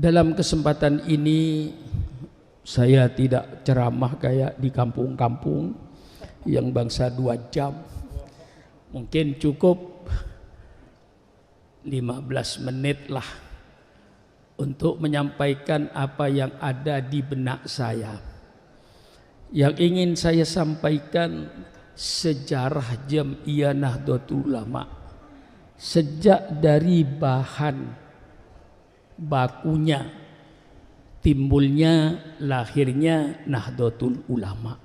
Dalam kesempatan ini saya tidak ceramah kayak di kampung-kampung yang bangsa 2 jam. Mungkin cukup 15 menit lah untuk menyampaikan apa yang ada di benak saya. Yang ingin saya sampaikan sejarah Jam'iyah Nahdlatul Ulama sejak dari bahan bakunya, timbulnya, lahirnya Nahdlatul Ulama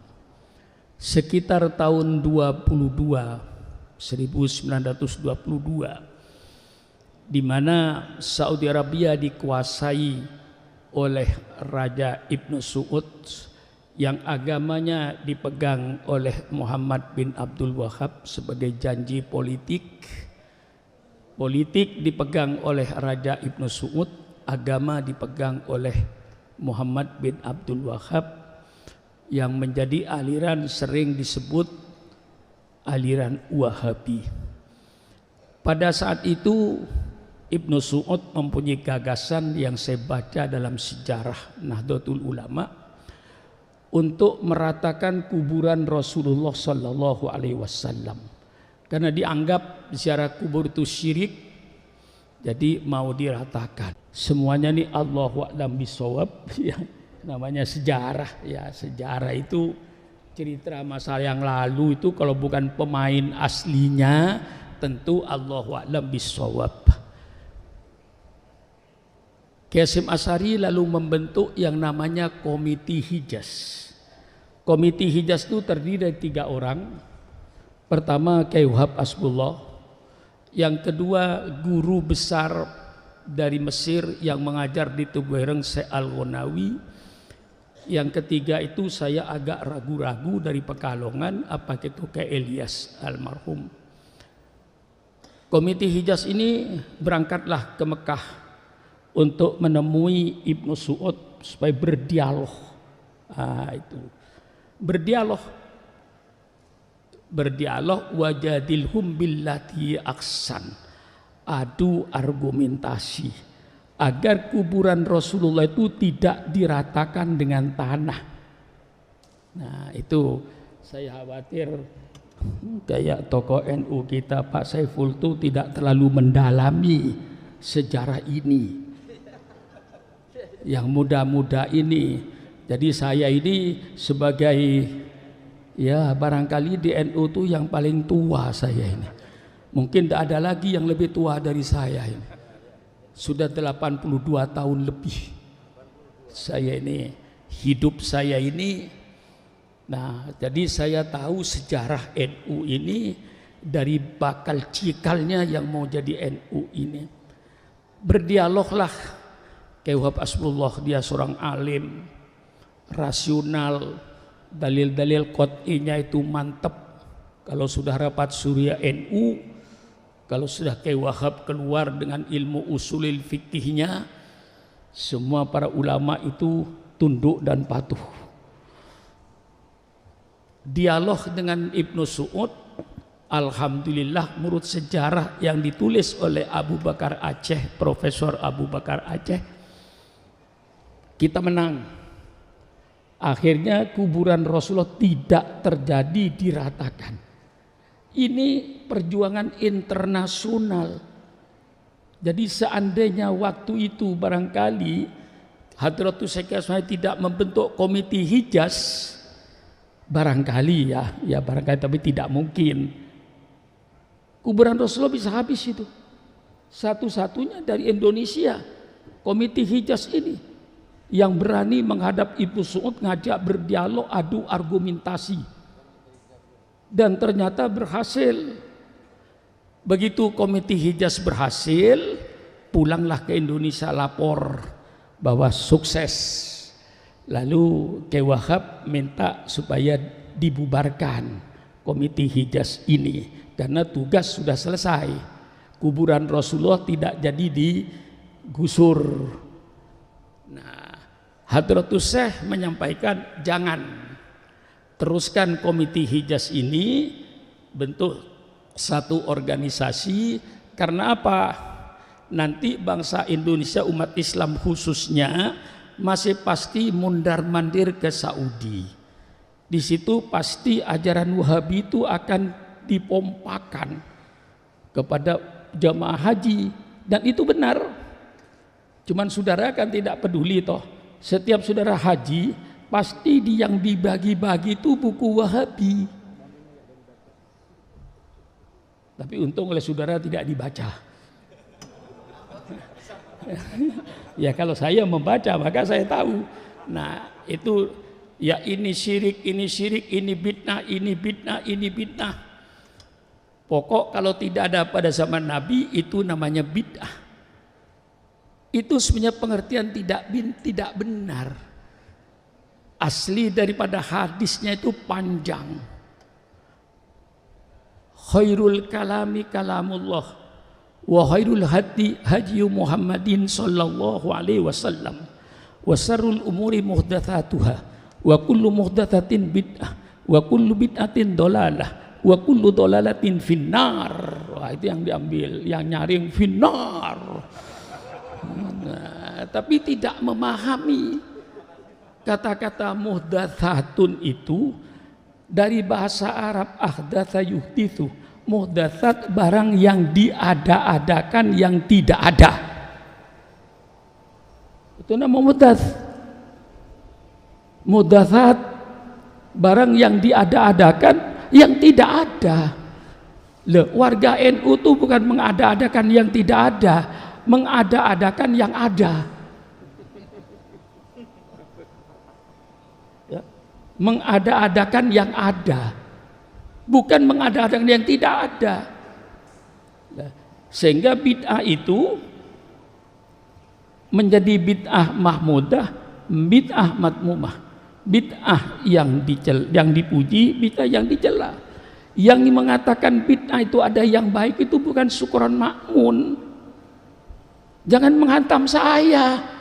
sekitar tahun 1922, di mana Saudi Arabia dikuasai oleh Raja Ibnu Saud yang agamanya dipegang oleh Muhammad bin Abdul Wahab sebagai janji politik. Politik dipegang oleh Raja Ibnu Saud, agama dipegang oleh Muhammad bin Abdul Wahab yang menjadi aliran sering disebut aliran Wahabi. Pada saat itu Ibnu Saud mempunyai gagasan yang saya baca dalam sejarah Nahdlatul Ulama untuk meratakan kuburan Rasulullah Sallallahu Alaihi Wasallam, karena dianggap ziarah kubur itu syirik, jadi mau diratakan. Semuanya nih Allahu a'lam bishawab, ya, namanya sejarah. Ya, sejarah itu cerita masa yang lalu, itu kalau bukan pemain aslinya tentu Allahu a'lam bishawab. Hasyim Asy'ari lalu membentuk yang namanya Komite Hijaz. Komite Hijaz itu terdiri dari 3 orang. Pertama Kyai Wahab Hasbullah, yang kedua guru besar dari Mesir yang mengajar di Tubuireng Syekh Al-Ghonawi, yang ketiga itu saya agak ragu-ragu dari Pekalongan, apa itu Kyai Ilyas almarhum. Komite Hijaz ini berangkatlah ke Mekah untuk menemui Ibnu Saud supaya berdialog. Itu berdialog wajadilhum billati aksan, adu argumentasi agar kuburan Rasulullah itu tidak diratakan dengan tanah. Nah, itu saya khawatir kayak tokoh NU kita Pak Saiful itu tidak terlalu mendalami sejarah ini yang muda-muda ini. Jadi saya ini sebagai, ya barangkali di NU itu yang paling tua saya ini. Mungkin tidak ada lagi yang lebih tua dari saya ini. Sudah 82 tahun lebih saya ini, hidup saya ini. Nah, jadi saya tahu sejarah NU ini dari bakal cikalnya yang mau jadi NU ini. Berdialoglah Kyai Wahab Hasbullah, dia seorang alim, rasional, dalil-dalil qot'inya itu mantap. Kalau sudah rapat surya NU, kalau sudah Kyai Wahab keluar dengan ilmu usulil fikihnya, semua para ulama itu tunduk dan patuh. Dialog dengan Ibnu Saud, alhamdulillah menurut sejarah yang ditulis oleh Abu Bakar Aceh, Profesor Abu Bakar Aceh, kita menang. Akhirnya kuburan Rasulullah tidak terjadi diratakan. Ini perjuangan internasional. Jadi seandainya waktu itu barangkali Hadratus Syekh Hasyim tidak membentuk Komite Hijaz, barangkali ya barangkali, tapi tidak mungkin kuburan Rasulullah bisa habis itu. Satu-satunya dari Indonesia Komite Hijaz ini yang berani menghadap Ibnu Saud, ngajak berdialog, adu argumentasi, dan ternyata berhasil. Begitu Komite Hijaz berhasil, pulanglah ke Indonesia lapor bahwa sukses. Lalu Kyai Wahab minta supaya dibubarkan Komite Hijaz ini karena tugas sudah selesai. Kuburan Rasulullah tidak jadi digusur. Nah, Hadratus Syekh menyampaikan jangan, teruskan Komite Hijaz ini, bentuk satu organisasi. Karena apa? nanti bangsa Indonesia, umat Islam khususnya, masih pasti mundar-mandir ke Saudi. Di situ pasti ajaran Wahabi itu akan dipompakan kepada jamaah haji, dan itu benar. Cuman saudara kan tidak peduli toh. Setiap saudara haji pasti yang dibagi-bagi itu buku Wahabi. Tapi untung oleh saudara tidak dibaca. Ya kalau saya membaca maka saya tahu. Nah itu ya, ini syirik, ini bid'ah, ini bid'ah, ini bid'ah. Pokok kalau tidak ada pada zaman Nabi itu namanya bid'ah. Itu sebenarnya pengertian tidak benar. Asli daripada hadisnya itu panjang. Khairul kalami kalamullah wa khairul hadi hadi Muhammadin sallallahu alaihi wasallam wa syarrul umuri muhdatsatuha wa kullu muhdatsatin bid'ah wa kullu bid'atin dolalah wa kullu dolalatin finnar. Wah, itu yang diambil, yang nyaring finnar. Nah, tapi tidak memahami kata-kata muhdatsatun itu dari bahasa Arab ahdatsa yuhditsu, muhdatsat barang yang diada-adakan yang tidak ada. Itu nama muhdatsat. Muhdatsat barang yang diada-adakan yang tidak ada. Loh, warga NU itu bukan mengada-adakan yang tidak ada, mengada-adakan yang ada. Mengada-adakan yang ada, bukan mengada-adakan yang tidak ada. Sehingga bid'ah itu menjadi bid'ah mahmudah, bid'ah madmumah, bid'ah yang dipuji, bid'ah yang dicela. Yang mengatakan bid'ah itu ada yang baik itu bukan Syukron Makmun. Jangan menghantam saya.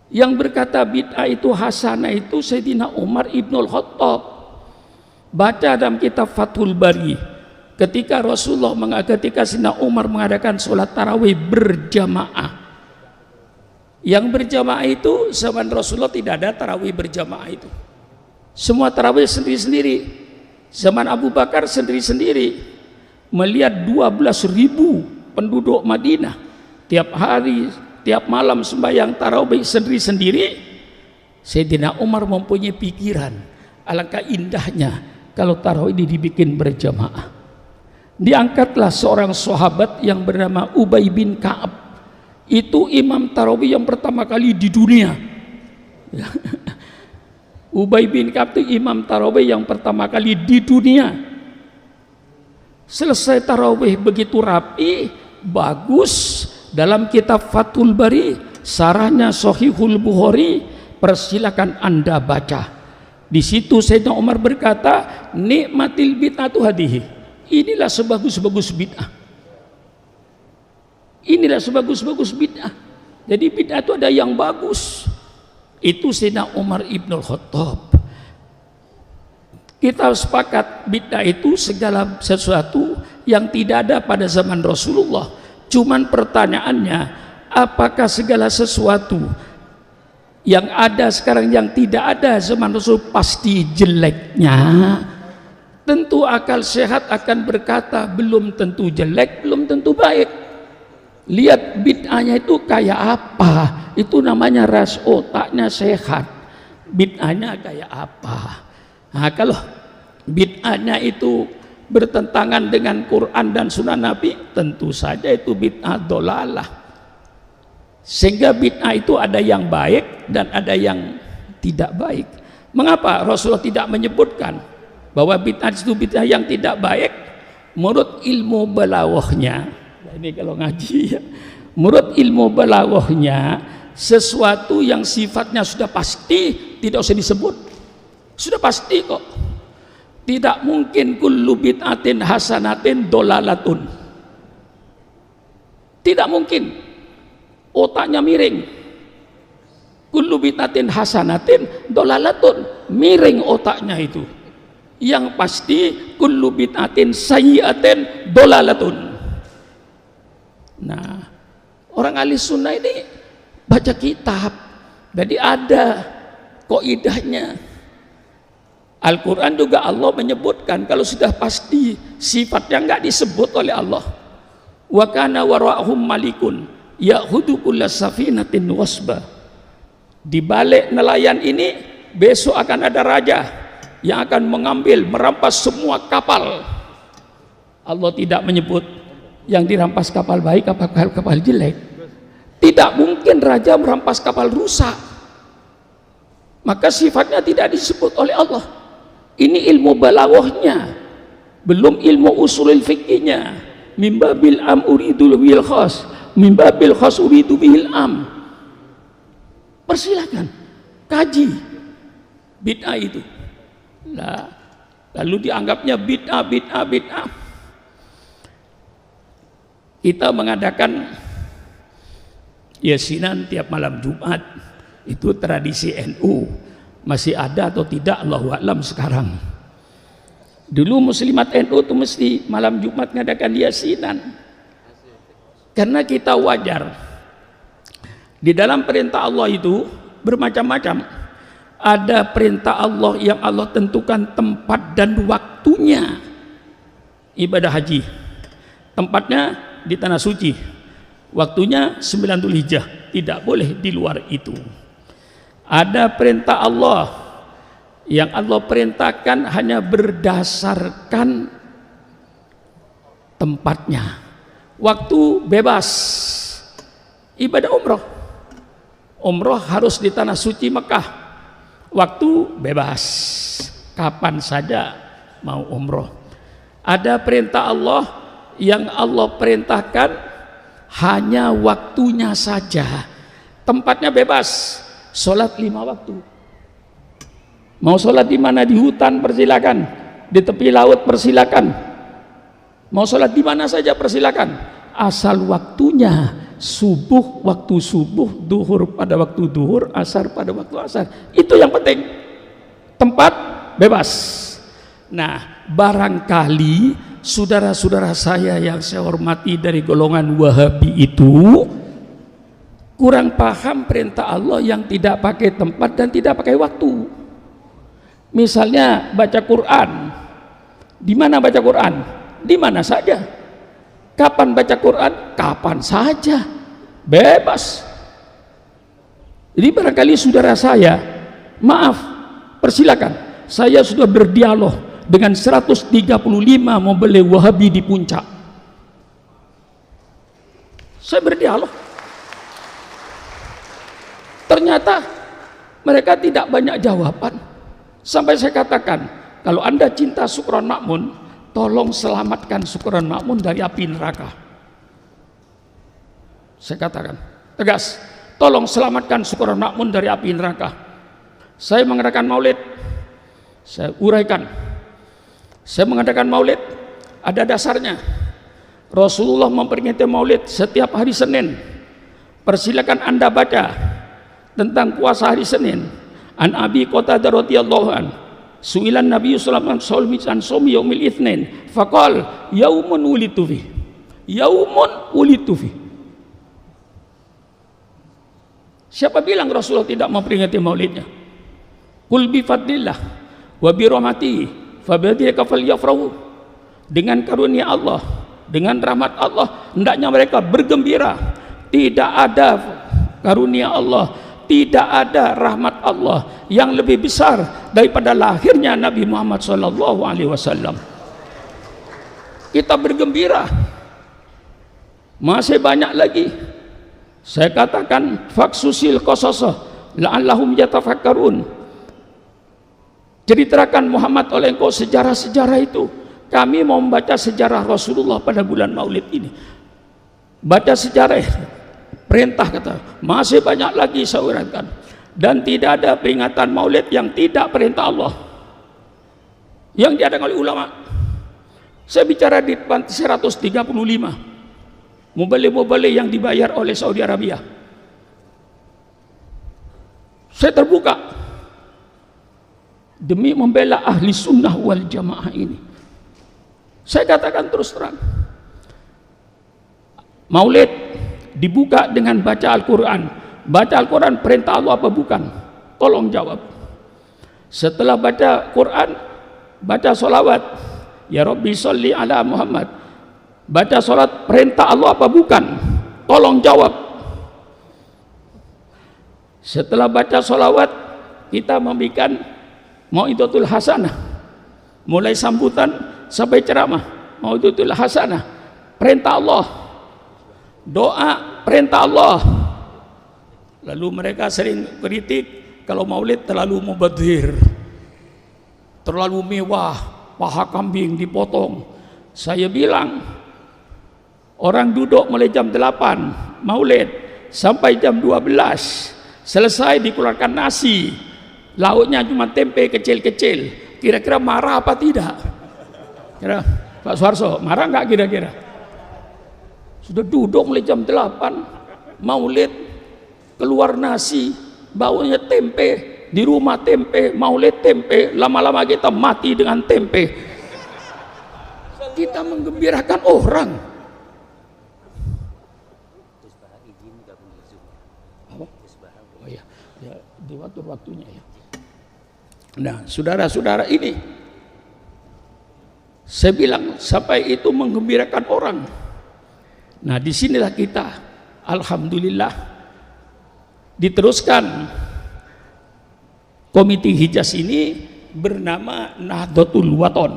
Yang berkata bid'ah itu hasanah itu Sayyidina Umar Ibnul Khattab. Baca dalam kitab Fathul Bari, ketika Sayyidina Umar mengadakan sholat tarawih berjamaah. Yang berjamaah itu zaman Rasulullah tidak ada tarawih berjamaah itu. Semua tarawih sendiri-sendiri. Zaman Abu Bakar sendiri-sendiri. Melihat 12.000 penduduk Madinah tiap hari, tiap malam sembahyang tarawih sendiri-sendiri, Sayyidina Umar mempunyai pikiran, alangkah indahnya kalau tarawih ini dibikin berjamaah. Diangkatlah seorang sahabat yang bernama Ubay bin Ka'ab. Itu imam tarawih yang pertama kali di dunia. Ubay bin Ka'ab itu imam tarawih yang pertama kali di dunia. Selesai tarawih begitu rapi, bagus. Dalam kitab Fathul Bari, sarahnya Sahihul Bukhari, persilakan Anda baca. Di situ Sayyidina Umar berkata, nikmatil bid'atu hadihi. Inilah sebagus-bagus bid'ah. Inilah sebagus-bagus bid'ah. Jadi bid'ah itu ada yang bagus. Itu Sayyidina Umar Ibnul Khattab. Kita sepakat bid'ah itu segala sesuatu yang tidak ada pada zaman Rasulullah. Cuman pertanyaannya, apakah segala sesuatu yang ada sekarang yang tidak ada zaman Rasul pasti jeleknya? Tentu akal sehat akan berkata belum tentu jelek, belum tentu baik. Lihat bid'ahnya itu kayak apa, itu namanya ras otaknya sehat. Bid'ahnya kayak apa? Nah, kalau bid'ahnya itu bertentangan dengan Quran dan Sunnah Nabi, tentu saja itu bid'ah dolalah. Sehingga bid'ah itu ada yang baik dan ada yang tidak baik. Mengapa Rasulullah tidak menyebutkan bahwa bid'ah itu bid'ah yang tidak baik? Menurut ilmu balaghahnya, ini kalau ngaji ya, menurut ilmu balaghahnya, sesuatu yang sifatnya sudah pasti tidak usah disebut, sudah pasti kok. Tidak mungkin kullu bid'atin hasanatin dolalatun. Tidak mungkin. Otaknya miring. Kullu bid'atin hasanatin dolalatun. Miring otaknya itu. Yang pasti kullu bid'atin sayyi'atin dolalatun. Nah, orang ahli sunnah ini baca kitab, jadi ada kaidahnya. Al-Quran juga Allah menyebutkan kalau sudah pasti sifatnya enggak disebut oleh Allah. Wa kana wara'hum malikun ya'khudhu kulla safinatin wasba. Di balik nelayan ini besok akan ada raja yang akan mengambil, merampas semua kapal. Allah tidak menyebut yang dirampas kapal baik apa kapal jelek. Tidak mungkin raja merampas kapal rusak. Maka sifatnya tidak disebut oleh Allah. Ini ilmu balaghahnya, belum ilmu usulul fikihnya. Mimbabil am uridu bil khas, mimbabil khas uridu bil am. Persilakan kaji bid'ah itu. Nah, lalu dianggapnya bid'ah. Kita mengadakan yasinan tiap malam Jumat, itu tradisi NU. Masih ada atau tidak Allahu a'lam sekarang. Dulu muslimat NU itu mesti malam Jumat ngadakan yasinan, karena kita wajar. Di dalam perintah Allah itu bermacam-macam. Ada perintah Allah yang Allah tentukan tempat dan waktunya. Ibadah haji, tempatnya di tanah suci, waktunya 9 Dzulhijjah, tidak boleh di luar itu. Ada perintah Allah yang Allah perintahkan hanya berdasarkan tempatnya. Waktu bebas, ibadah umroh harus di tanah suci Mekah. Waktu bebas, kapan saja mau umroh. Ada perintah Allah yang Allah perintahkan hanya waktunya saja, tempatnya bebas. Sholat 5 waktu. Mau sholat di mana? Di hutan persilakan, di tepi laut persilakan, mau sholat di mana saja persilakan, asal waktunya subuh waktu subuh, duhur pada waktu duhur, asar pada waktu asar. Itu yang penting. Tempat bebas. Nah, barangkali saudara-saudara saya yang saya hormati dari golongan Wahabi itu kurang paham perintah Allah yang tidak pakai tempat dan tidak pakai waktu. Misalnya baca Quran, di mana baca Quran? Di mana saja. Kapan baca Quran? Kapan saja, bebas. Jadi barangkali saudara saya, maaf, persilakan. Saya sudah berdialog dengan 135 mubalik Wahabi di puncak. Saya berdialog. Ternyata mereka tidak banyak jawaban. Sampai saya katakan, kalau Anda cinta Sukron Makmun, tolong selamatkan Sukron Makmun dari api neraka. Saya katakan tegas, tolong selamatkan Sukron Makmun dari api neraka. Saya mengadakan maulid, saya uraikan. Saya mengadakan maulid, ada dasarnya. Rasulullah memperingati maulid setiap hari Senin. Persilakan Anda baca tentang puasa hari Senin. An Abi Qatadah radhiyallahu an, su'ilan Nabi sallallahu alaihi wasallam an shaumi yaumil itsnin, faqal yaumun wulidtu fi. Yaumun wulidtu fi. Siapa bilang Rasulullah tidak memperingati maulidnya? Qul bi fadlillah wa bi rahmatihi fa bidzalika falyafrahu. Dengan karunia Allah, dengan rahmat Allah, hendaknya mereka bergembira. Tidak ada karunia Allah, tidak ada rahmat Allah yang lebih besar daripada lahirnya Nabi Muhammad SAW. Kita bergembira. Masih banyak lagi. Saya katakan faksusil qasasah la'allahum yatafakkarun. Ceritakan Muhammad oleh engkau sejarah-sejarah itu. Kami mau membaca sejarah Rasulullah pada bulan Maulid ini. Baca sejarah, perintah kata, masih banyak lagi saya uraikan. Dan tidak ada peringatan Maulid yang tidak perintah Allah, yang diadakan oleh ulama. Saya bicara di 135 mubalik-mubalik yang dibayar oleh Saudi Arabia. Saya terbuka demi membela ahli sunnah wal jamaah ini. Saya katakan terus terang, Maulid dibuka dengan baca Al-Quran. Baca Al-Quran perintah Allah apa bukan? Tolong jawab. Setelah baca Quran, baca solawat, ya Rabbi sholli ala Muhammad. Baca solat perintah Allah apa bukan? Tolong jawab. Setelah baca solawat, kita membikin mau'idatul hasanah, mulai sambutan sampai ceramah. Mau'idatul hasanah perintah Allah, doa perintah Allah. Lalu mereka sering kritik kalau maulid terlalu mubadzir, terlalu mewah, paha kambing dipotong. Saya bilang, orang duduk mulai jam 8 maulid sampai jam 12, selesai dikeluarkan nasi, lauknya cuma tempe kecil-kecil. Kira-kira marah apa tidak? Kira Pak Suharso marah nggak kira-kira? Sudah duduk mulai jam 8 maulid, keluar nasi, baunya tempe, di rumah tempe, maulid tempe, lama-lama kita mati dengan tempe. Kita menggembirakan orang. Oh ya, ya di waktu-waktunya ya. Nah, saudara-saudara, ini saya bilang sampai itu menggembirakan orang. Nah, disinilah kita, alhamdulillah, diteruskan komite Hijaz ini bernama Nahdlatul Wathon.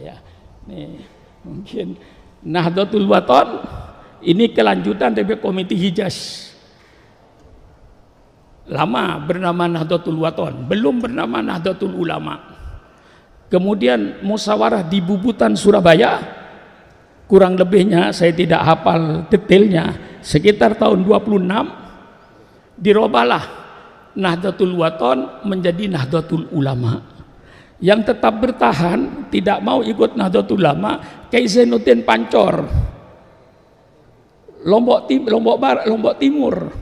Ya, nih, mungkin Nahdlatul Wathon ini kelanjutan dari komite Hijaz. Lama bernama Nahdlatul Wathon, belum bernama Nahdlatul Ulama. Kemudian musyawarah di Bubutan Surabaya, kurang lebihnya saya tidak hafal detailnya, sekitar tahun 26 dirobahlah Nahdlatul Wathon menjadi Nahdlatul Ulama. Yang tetap bertahan tidak mau ikut Nahdlatul Ulama Kiai Zainuddin Pancor, Lombok Barat, Lombok Timur.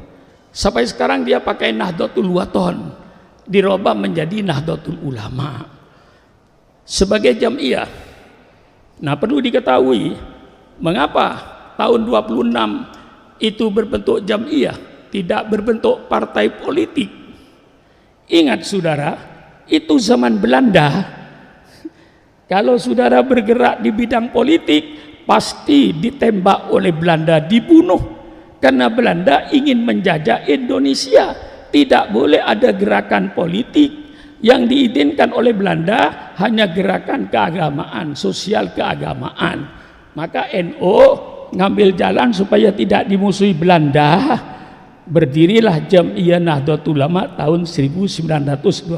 Sampai sekarang dia pakai Nahdlatul Wathon, dirobah menjadi Nahdlatul Ulama sebagai jamiah. Nah, perlu diketahui mengapa tahun 26 itu berbentuk jamiah, tidak berbentuk partai politik. Ingat saudara, itu zaman Belanda. Kalau saudara bergerak di bidang politik, pasti ditembak oleh Belanda, dibunuh. Karena Belanda ingin menjajah Indonesia. Tidak boleh ada gerakan politik. Yang diizinkan oleh Belanda hanya gerakan keagamaan, sosial keagamaan. Maka NU ngambil jalan supaya tidak dimusuhi Belanda. Berdirilah Jam'iyah Nahdlatul Ulama tahun 1926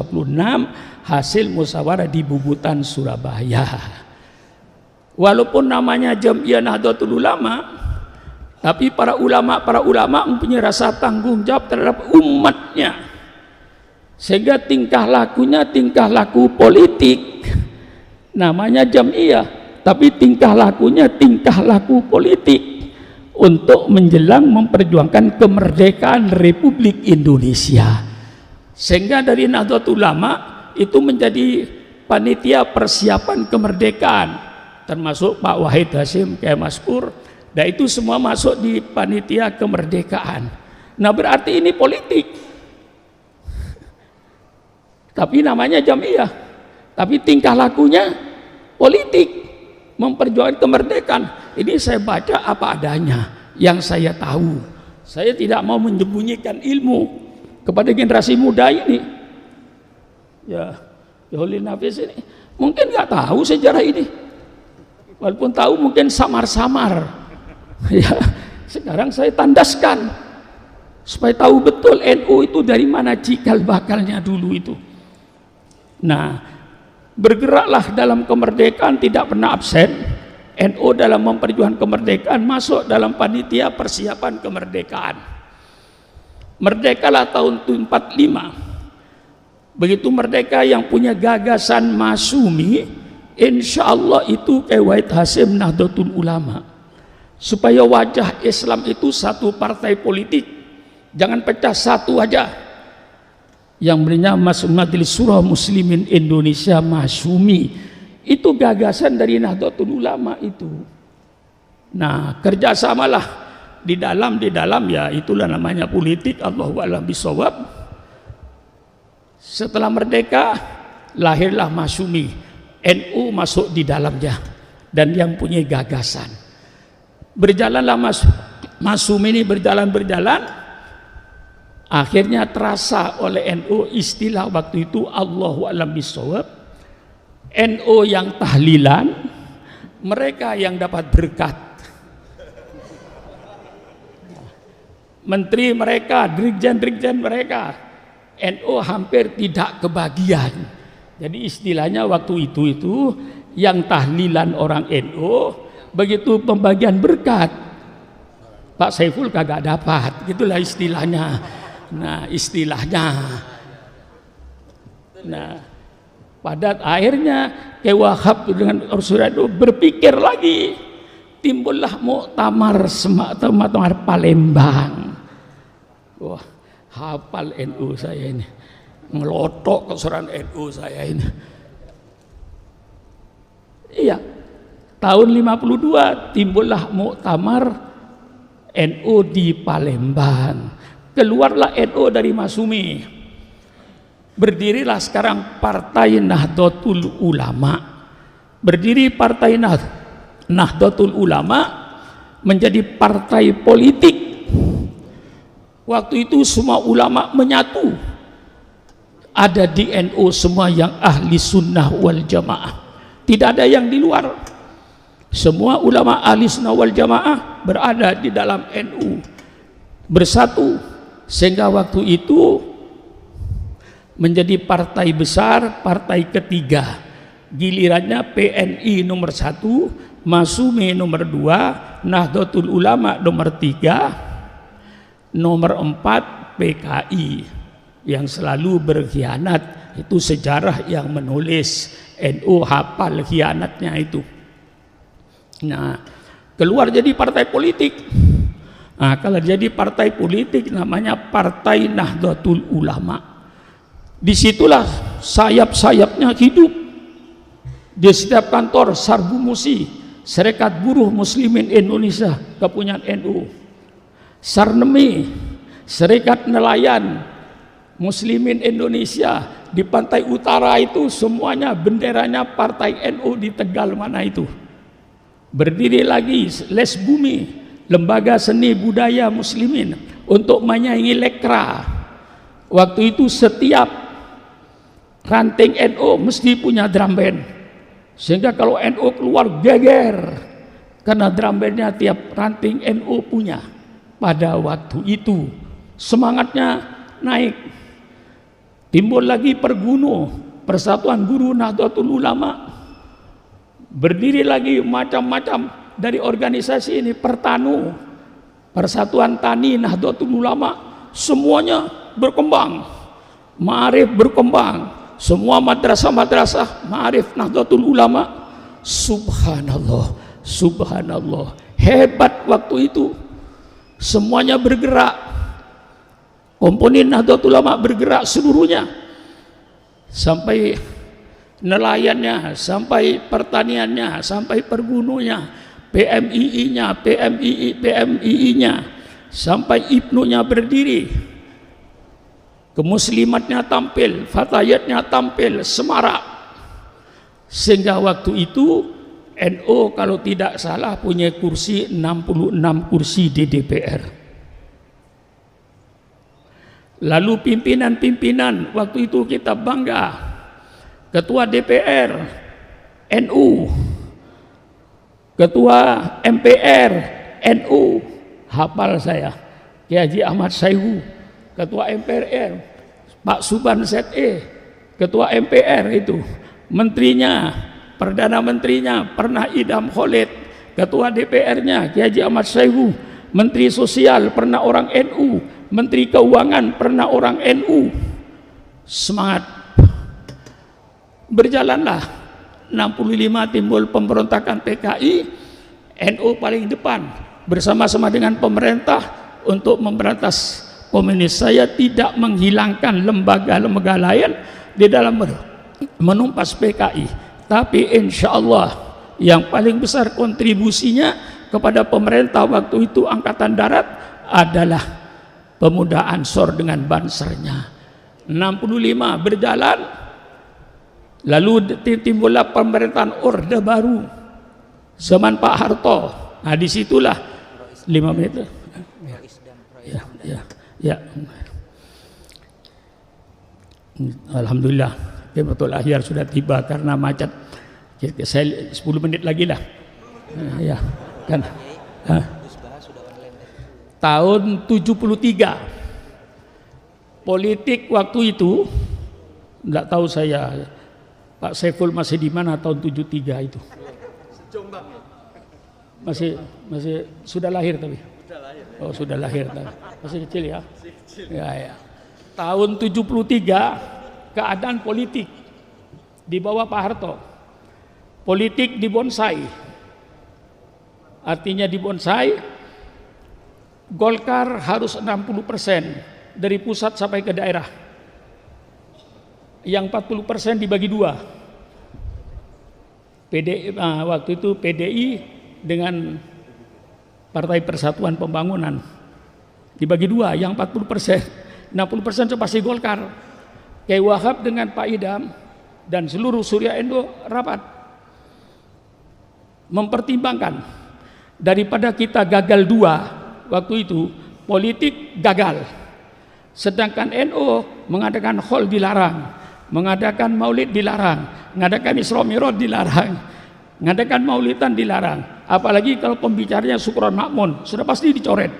hasil musyawarah di Bubutan Surabaya. Walaupun namanya Jam'iyah Nahdlatul Ulama, tapi para ulama mempunyai rasa tanggung jawab terhadap umatnya, sehingga tingkah lakunya tingkah laku politik. Namanya Jam'iyah, tapi tingkah lakunya tingkah laku politik untuk menjelang memperjuangkan kemerdekaan Republik Indonesia. Sehingga dari Nahdlatul Ulama itu menjadi panitia persiapan kemerdekaan, termasuk Pak Wahid Hasyim Kiai Maskur. Dan itu semua masuk di panitia kemerdekaan. Nah, berarti ini politik. Tapi namanya Jam'iyah. Tapi tingkah lakunya politik. Memperjuangkan kemerdekaan. Ini saya baca apa adanya, yang saya tahu. Saya tidak mau menyembunyikan ilmu kepada generasi muda ini. Ya, Holil Nafis ini mungkin nggak tahu sejarah ini. Walaupun tahu mungkin samar-samar. Ya, sekarang saya tandaskan supaya tahu betul NU itu dari mana cikal bakalnya dulu itu. Nah, bergeraklah dalam kemerdekaan, tidak pernah absen. NU dalam memperjuangkan kemerdekaan masuk dalam panitia persiapan kemerdekaan. Merdekalah tahun 45. Begitu merdeka yang punya gagasan Masumi, insya Allah itu Kiai Wahid Hasyim Nahdlatul Ulama. Supaya wajah Islam itu satu partai politik, jangan pecah satu aja. Yang bernama Majelis Syura Muslimin Indonesia Masyumi, itu gagasan dari Nahdlatul Ulama itu. Nah, kerjasamalah di dalam ya itulah namanya politik. Allahu a'lam bishawab. Setelah merdeka lahirlah Masyumi, NU masuk di dalamnya dan yang punya gagasan. Berjalanlah Masyumi ini berjalan, akhirnya terasa oleh NU istilah waktu itu Allahu a'lam bishawab, NU yang tahlilan, mereka yang dapat berkat. Menteri mereka, dirjen-dirjen mereka, NU hampir tidak kebagian. Jadi istilahnya waktu itu yang tahlilan orang NU, begitu pembagian berkat Pak Saiful kagak dapat, gitulah istilahnya. Nah, pada akhirnya Kiai Wahab dengan Rasulullah itu berpikir lagi, timbullah muktamar Palembang. Wah, hafal NU saya ini, ngelotok kesuran NU saya ini. Iya, tahun 52 timbullah muktamar NU di Palembang. Keluarlah NU dari Masyumi. Berdirilah sekarang Partai Nahdlatul Ulama. Berdiri Partai Nahdlatul Ulama menjadi partai politik. Waktu itu semua ulama menyatu. Ada di NU semua yang ahli sunnah wal jamaah. Tidak ada yang di luar. Semua ulama ahli sunnah wal jamaah berada di dalam NU. Bersatu. Sehingga waktu itu menjadi partai besar, partai ketiga. Gilirannya PNI nomor 1, Masyumi nomor 2, Nahdlatul Ulama nomor 3, nomor 4 PKI yang selalu berkhianat. Itu sejarah yang menulis, NU hafal khianatnya itu. Nah, keluar jadi partai politik. Nah, kalau jadi partai politik namanya Partai Nahdlatul Ulama. Disitulah sayap-sayapnya hidup. Di setiap kantor Sarbu Musi, Serikat Buruh Muslimin Indonesia, kepunyaan NU. Sarnemi, Serikat Nelayan Muslimin Indonesia, di pantai utara itu semuanya benderanya Partai NU di Tegal mana itu. Berdiri lagi Les Bumi, Lembaga Seni Budaya Muslimin untuk menyaingi Lekra. Waktu itu setiap ranting NU mesti punya drum band, sehingga kalau NU keluar geger karena drum bandnya tiap ranting NU punya. Pada waktu itu semangatnya naik. Timbul lagi Perguno, Persatuan Guru Nahdlatul Ulama. Berdiri lagi macam-macam dari organisasi ini, Pertanu, Persatuan Tani Nahdlatul Ulama, semuanya berkembang. Ma'arif berkembang, semua madrasah-madrasah Ma'arif Nahdlatul Ulama. Subhanallah, subhanallah, hebat waktu itu. Semuanya bergerak, komponen Nahdlatul Ulama bergerak seluruhnya, sampai nelayannya, sampai pertaniannya, sampai pergununya, PMII-nya, PMII-nya, sampai Ibnu-nya berdiri, kemuslimatnya tampil, fatayatnya tampil, semarak. Sehingga waktu itu NU kalau tidak salah punya kursi 66 kursi di DPR. Lalu pimpinan-pimpinan waktu itu kita bangga. Ketua DPR NU, Ketua MPR NU, hafal saya, Kiai Haji Ahmad Sayhu. Ketua MPR Pak Suban ZE, Ketua MPR itu, menterinya, Perdana Menterinya pernah Idham Khalid, Ketua DPR-nya Kiai Haji Ahmad Sayhu, Menteri Sosial pernah orang NU, Menteri Keuangan pernah orang NU. Semangat. Berjalanlah 65 timbul pemberontakan PKI, NU paling depan bersama-sama dengan pemerintah untuk memberantas komunis. Saya tidak menghilangkan lembaga-lembaga lain di dalam menumpas PKI, tapi insya Allah yang paling besar kontribusinya kepada pemerintah waktu itu Angkatan Darat adalah pemuda Ansor dengan bansernya. 65 berjalan, lalu timbullah pemerintahan Orde Baru zaman Pak Harto. Nah disitulah 5 menit. Ya. Alhamdulillah Khidmatul Ahyar sudah tiba karena macet. Saya 10 menit lagi lah. Ya kan. Tahun 73 politik waktu itu, enggak tahu saya Pak Saiful masih di mana tahun 73 itu. Masih sudah lahir tapi. Oh sudah lahir tapi. Masih kecil ya. Ya. Tahun 73 keadaan politik di bawah Pak Harto. Politik dibonsai. Artinya dibonsai, Golkar harus 60% dari pusat sampai ke daerah. Yang 40% dibagi dua. Waktu itu PDI dengan Partai Persatuan Pembangunan dibagi dua, yang 40%, 60% itu pasti Golkar. Kiai Wahab dengan Pak Idam dan seluruh Surya Endo rapat mempertimbangkan daripada kita gagal dua waktu itu, politik gagal, sedangkan NU mengadakan haul dilarang, mengadakan maulid dilarang, mengadakan Isra Mi'raj dilarang, mengadakan maulidan dilarang, apalagi kalau pembicaranya Sukron Makmun sudah pasti dicoret.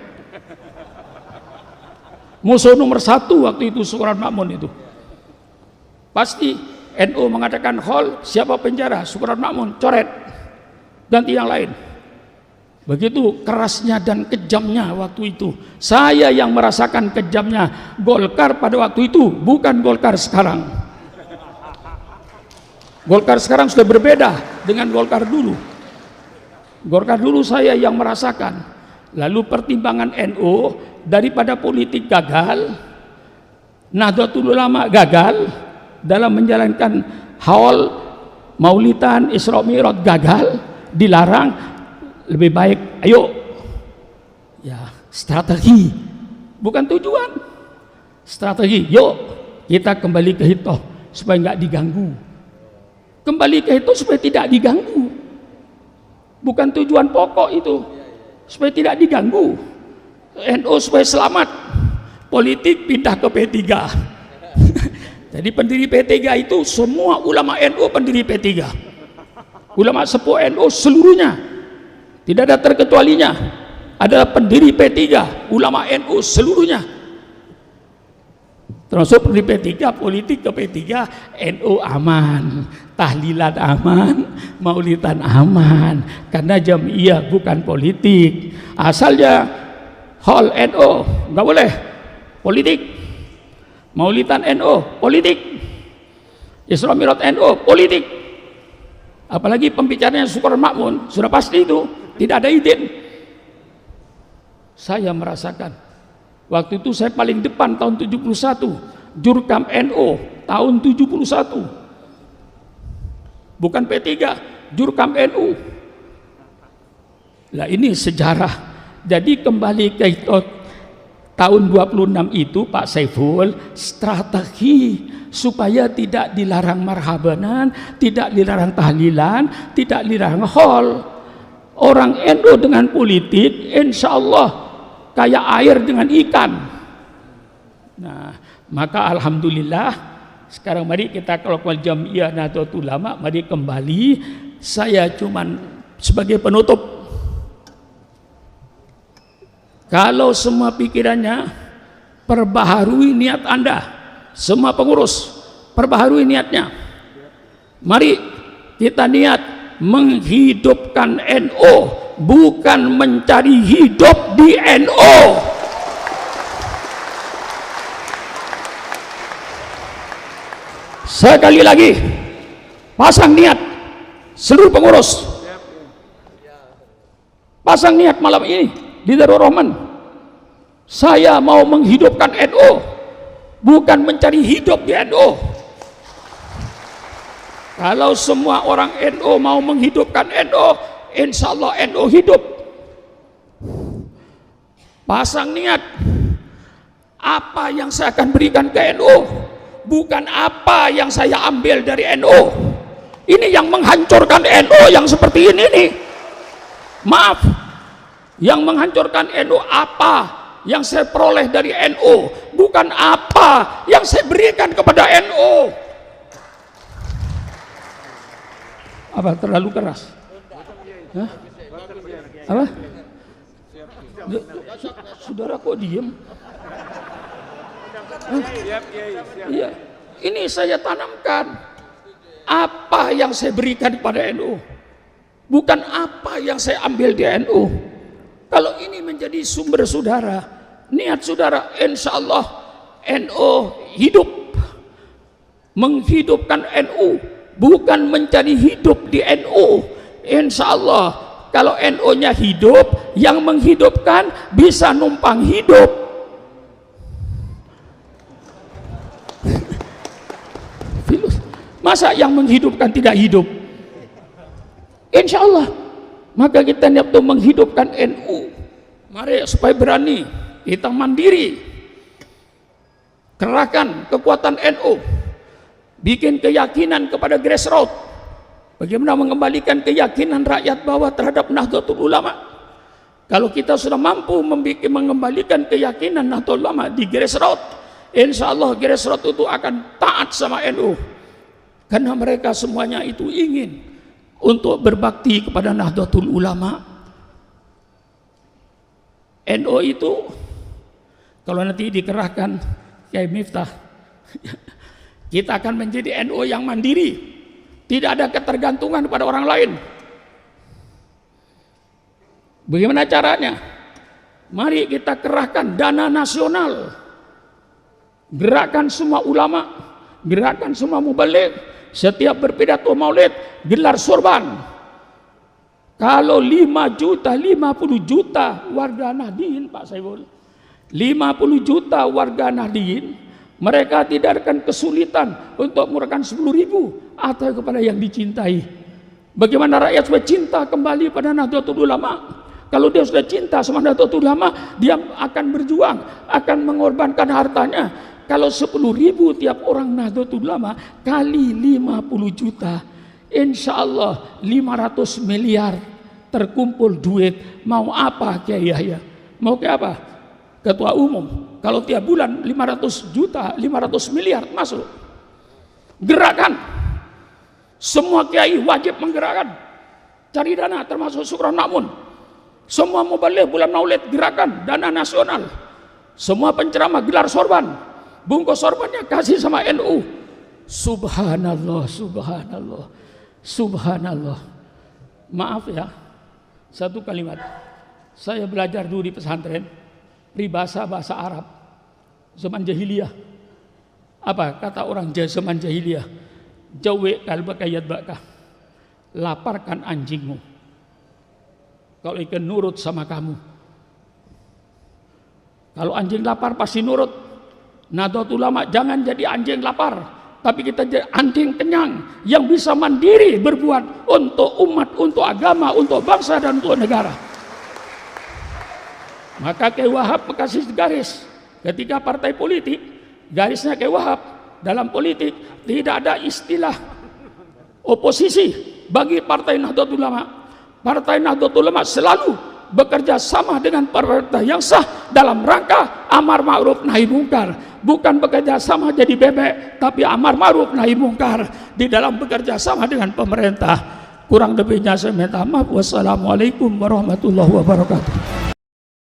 Musuh nomor 1 waktu itu Sukron Makmun itu pasti. NU mengadakan haul, siapa penjara? Sukron Makmun, coret, ganti yang lain. Begitu kerasnya dan kejamnya waktu itu. Saya yang merasakan kejamnya Golkar pada waktu itu, bukan Golkar sekarang. Golkar sekarang sudah berbeda dengan Golkar dulu. Golkar dulu saya yang merasakan. Lalu pertimbangan NU, daripada politik gagal, Nahdlatul Ulama gagal dalam menjalankan haul maulidan Isra Mi'raj, gagal, dilarang, lebih baik ayo ya strategi bukan tujuan, strategi, yuk kita kembali ke Hitoh supaya nggak diganggu, kembali ke Hitoh supaya tidak diganggu, bukan tujuan pokok itu, supaya tidak diganggu. NU supaya selamat, politik pindah ke P3. Jadi pendiri P3 itu semua ulama NU pendiri P3, ulama sepuh NU seluruhnya, tidak ada terkecualinya, adalah pendiri P3, ulama NU seluruhnya, termasuk pendiri P3. Politik ke P3, NU aman, tahlilan aman, maulidan aman, karena jamiah bukan politik. Asalnya hal NU nggak boleh politik, maulidan NU politik, Isra Mi'raj NU politik, apalagi pembicaranya Sukron Makmun sudah pasti itu tidak ada izin. Saya merasakan waktu itu saya paling depan tahun 71, Jurkam NU tahun 71, bukan P3, Jurkam NU. Lah ini sejarah. Jadi kembali ke tahun 26 itu Pak Saiful strategi supaya tidak dilarang marhabanan, tidak dilarang tahlilan, tidak dilarang haul. Orang NU dengan politik insya Allah kayak air dengan ikan. Nah maka alhamdulillah sekarang mari kita kalau Jamiah Nahdlatul Ulama, mari kembali. Saya cuman sebagai penutup, kalau semua pikirannya perbaharui niat Anda, semua pengurus perbaharui niatnya. Mari kita niat menghidupkan NU, bukan mencari hidup di NU. Sekali lagi, pasang niat seluruh pengurus, pasang niat malam ini di Darul Rahman. Saya mau menghidupkan NU, bukan mencari hidup di NU. Kalau semua orang NU mau menghidupkan NU, insya Allah NU hidup. pasang niat, apa yang saya akan berikan ke NU, bukan apa yang saya ambil dari NU. Ini yang menghancurkan NU yang seperti ini nih. Maaf, yang menghancurkan NU apa yang saya peroleh dari NU, bukan apa yang saya berikan kepada NU. Apa terlalu keras? Hah? Apa? Saudara kok diem? Iya, ini saya tanamkan apa yang saya berikan kepada NU, bukan apa yang saya ambil di NU. Kalau ini menjadi sumber saudara, niat saudara, insya Allah NU hidup, menghidupkan NU, bukan mencari hidup di NU. Insya Allah kalau NU-nya hidup, yang menghidupkan bisa numpang hidup. Masa yang menghidupkan tidak hidup? Insya Allah. Maka kita niat untuk menghidupkan NU. Mari supaya berani, kita mandiri, kerahkan kekuatan NU, bikin keyakinan kepada grassroots. Bagaimana mengembalikan keyakinan rakyat bawah terhadap Nahdlatul Ulama? Kalau kita sudah mampu mengembalikan keyakinan Nahdlatul Ulama di grassroots, insya Allah grassroots itu akan taat sama NU. Karena mereka semuanya itu ingin untuk berbakti kepada Nahdlatul Ulama. NU itu kalau nanti dikerahkan Kiai Miftah, kita akan menjadi NU yang mandiri, tidak ada ketergantungan pada orang lain. Bagaimana caranya? Mari kita kerahkan dana nasional, gerakan semua ulama, gerakan semua mubaligh. Setiap berpidato maulid, gelar sorban. Kalau 5 juta, 50 juta warga Nahdien, Pak Saiful, 50 juta warga Nahdien, mereka tidak akan kesulitan untuk mengeluarkan 10.000 atau kepada yang dicintai. Bagaimana rakyat supaya cinta kembali pada Nahdlatul Ulama? Kalau dia sudah cinta sama Nahdlatul Ulama, dia akan berjuang, akan mengorbankan hartanya. Kalau 10.000 tiap orang Nahdlatul Ulama kali 50 juta, insya Allah 500 miliar terkumpul duit. Mau apa Kiai Yahya? Mau ke apa? Ketua umum. Kalau tiap bulan 500 juta, 500 miliar masuk. Gerakan. Semua kiai wajib menggerakkan. Cari dana termasuk Sukron Makmun. Semua mubaligh bulan Maulid gerakan dana nasional. Semua penceramah gelar sorban. Bungkus sorbannya kasih sama NU. Subhanallah, subhanallah, subhanallah. Maaf ya, satu kalimat. Saya belajar dulu di pesantren, peribahasa bahasa Arab zaman jahiliyah. Apa kata orang zaman jahiliyah? Jawi kalbaka yadbaka. Laparkan anjingmu kalau ikan nurut sama kamu. Kalau anjing lapar pasti nurut. Nahdlatul Ulama jangan jadi anjing lapar, tapi kita jadi anjing kenyang yang bisa mandiri berbuat untuk umat, untuk agama, untuk bangsa dan untuk negara. Maka Kiai Wahab kasih garis ketika partai politik, garisnya Kiai Wahab dalam politik tidak ada istilah oposisi bagi partai Nahdlatul Ulama. Partai Nahdlatul Ulama selalu bekerja sama dengan pemerintah yang sah dalam rangka amar ma'ruf nahi mungkar, bukan bekerja sama jadi bebek, tapi amar ma'ruf nahi mungkar di dalam bekerja sama dengan pemerintah. Kurang lebihnya saya minta maaf. Wassalamualaikum warahmatullahi wabarakatuh.